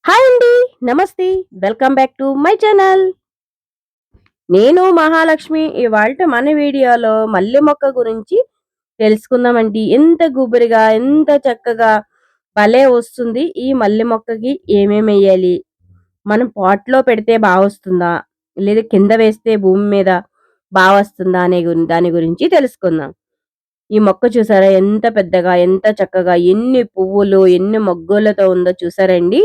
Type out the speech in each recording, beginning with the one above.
Hi అండి. నమస్తే. Welcome back to my channel. నేను మహాలక్ష్మి. ఇవాల్టి మన వీడియోలో మల్లె మొక్క గురించి తెలుసుకుందామండి. ఎంత గుబురుగా, ఎంత చక్కగా భలే వస్తుంది. ఈ మల్లె మొక్కకి ఏమేమెయ్యాలి? మనం పాట్‌లో పెడితే వస్తుందా? లేదా కింద వేస్తే భూమి మీద వస్తుందా అనే దాని గురించి తెలుసుకుందాం. ఈ మొక్క చూసారా ఎంత పెద్దగా, ఎంత చక్కగా, ఎన్ని పువ్వులు, ఎన్ని మొగ్గలతో ఉందో చూసారండి?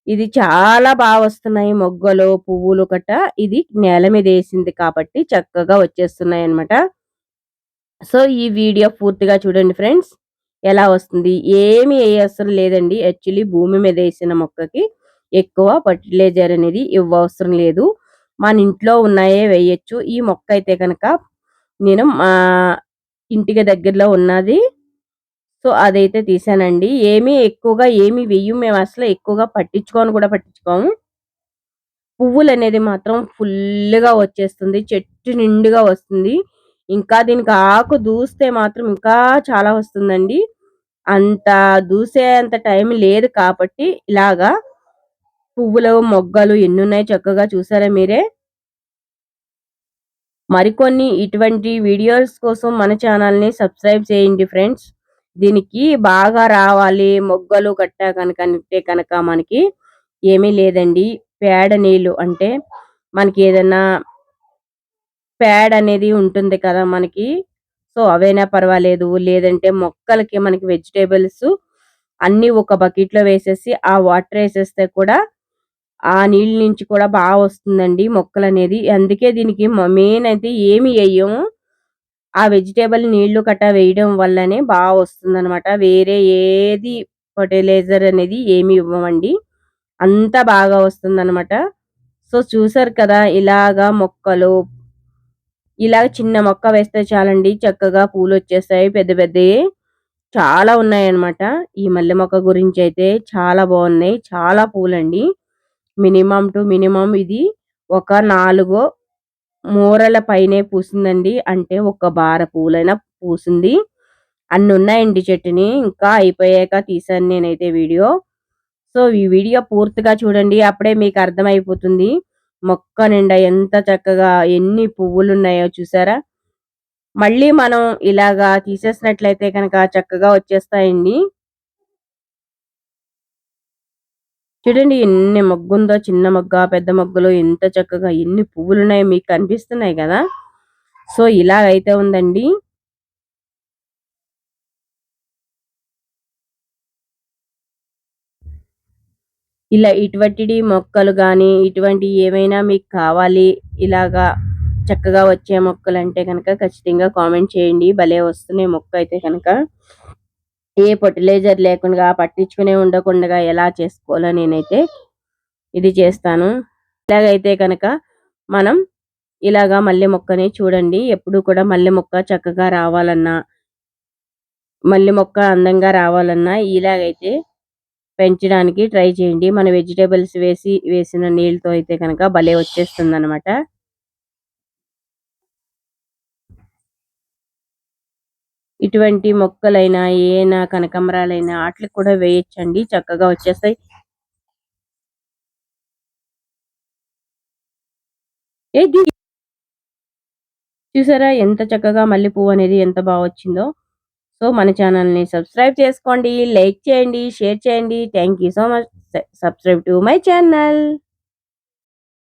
ఇది చాలా వస్తున్నాయి మొగ్గలు, పువ్వులు గట్ట. ఇది నేల మీదేసింది కాబట్టి చక్కగా వచ్చేస్తున్నాయన్నమాట. సో, ఈ వీడియో పూర్తిగా చూడండి ఫ్రెండ్స్. ఎలా వస్తుంది? ఏమి ఎయవసరం లేదండి. యాక్చువల్లీ భూమి మీదేసిన మొక్కకి ఎక్కువ ఫర్టిలైజర్ అనేది ఇవ్వవసరం లేదు. మన ఇంట్లో ఉన్నాయే వేయొచ్చు. ఈ మొక్క అయితే గనక నేను మా ఇంటికి దగ్గరలో ఉన్నది. సో, అదైతే తీసానండి. ఎక్కువగా ఏమి వెయ్యం. మేమసలు ఎక్కువగా పట్టించుకోము. పువ్వులనేది మాత్రం ఫుల్లుగా వచ్చేస్తుంది. చెట్టు నిండుగా వస్తుంది. ఇంకా దీనికి ఆకు దూస్తే మాత్రం ఇంకా చాలా వస్తుందండి. అంత దూసేంత టైం లేదు కాబట్టి ఇలాగా పువ్వులు, మొగ్గలు ఎన్నున్నాయో చక్కగా చూసారా మీరే. మరికొన్ని ఇటువంటి వీడియోస్ కోసం మన ఛానల్‌ని సబ్స్క్రైబ్ చేయండి ఫ్రెండ్స్. దీనికి బాగా రావాలి మొగ్గలు గట్టా అంటే కనుక మనకి ఏమీ లేదండి. పేడ నీళ్ళు అంటే మనకి ఏదన్నా పేడ అనేది ఉంటుంది కదా మనకి. సో, అవైనా పర్వాలేదు. లేదంటే మొక్కలకి మనకి వెజిటబుల్స్ అన్నీ ఒక బకెట్‌లో వేసేసి ఆ వాటర్ ఏసేస్తే కూడా ఆ నీళ్ళ నుంచి కూడా వస్తుందండి మొక్కలనేది. అందుకే దీనికి మెయిన్ అయితే ఏమి ఎయ్యము. ఆ వెజిటబుల్ నీళ్లు కట్టా వేయడం వల్లనే వస్తుందనమాట. వేరే ఏది ఫర్టిలైజర్ అనేది ఏమి ఇవ్వమండి. అంతా బాగా వస్తుందనమాట. సో, చూసారు కదా! ఇలాగా మొక్కలు చిన్న మొక్క వేస్తే చాలండి చక్కగా పూలొచ్చేస్తాయి పెద్ద పెద్దయి. చాలా ఉన్నాయన్నమాట. ఈ మల్లె మొక్క గురించయితే చాలా బావున్నాయి. చాలా పూలండి. మినిమమ్ టు మినిమమ్ ఇది ఒక 4 మూరల పైనే పూసిందండి. అంటే ఒక బార పూలైనా పూసింది. అన్నున్నాయండి చెట్టుని. ఇంకా అయిపోయాక తీశాను నేనైతే వీడియో. సో, ఈ వీడియో పూర్తిగా చూడండి. అప్పుడే మీకు అర్థమైపోతుంది. మొక్క నిండా ఎంత చక్కగా ఎన్ని పువ్వులున్నాయో చూసారా? మళ్ళీ మనం ఇలాగా తీసేసినట్లయితే గనక చక్కగా వచ్చేస్తాయండి. చూడండి ఎన్ని మొగ్గుందో చిన్న మొగ్గ, పెద్ద మొగ్గలు ఎంత చక్కగా ఎన్ని పువ్వులున్నాయో మీకు కనిపిస్తున్నాయి గదా! సో, ఇలాగైతే ఉందండి. ఇటువంటిది మొక్కలు గానీ, ఇటువంటియి ఏమైనా మీకు కావాలి ఇలాగా చక్కగా వచ్చే మొక్కలంటే గనక ఖచ్చితంగా కామెంట్ చేయండి. భలే వస్తున్నాయి మొక్కయితే గనక. ఏ ఫర్టిలైజర్ లేకుండా ఉండకుండా ఎలా చేసుకోవాలో నేనైతే ఇది చేస్తాను. ఇలాగైతే కనుక మనం మల్లె మొక్కని చూడండి. ఎప్పుడు కూడా మల్లె మొక్క చక్కగా రావాలన్నా, మల్లె మొక్క అందంగా రావాలన్నా ఇలాగైతే పెంచడానికి ట్రై చేయండి. మన వెజిటబుల్స్ వేసిన నీళ్ళతో అయితే కనుక భలే వచ్చేస్తుందనమాట. ఇటువంటి మొక్కలైనా, కనకంబరాలైనా ఆటిలకి కూడా వేయొచ్చండి. చక్కగా వచ్చేస్తాయి. ఏది చూసారా ఎంత చక్కగా మల్లె పువ్వనేది ఎంత వచ్చిందో. సో, మన ఛానల్‌ని సబ్స్క్రైబ్ చేసుకోండి, లైక్ చేయండి, షేర్ చేయండి. Thank you so much. Subscribe to my channel.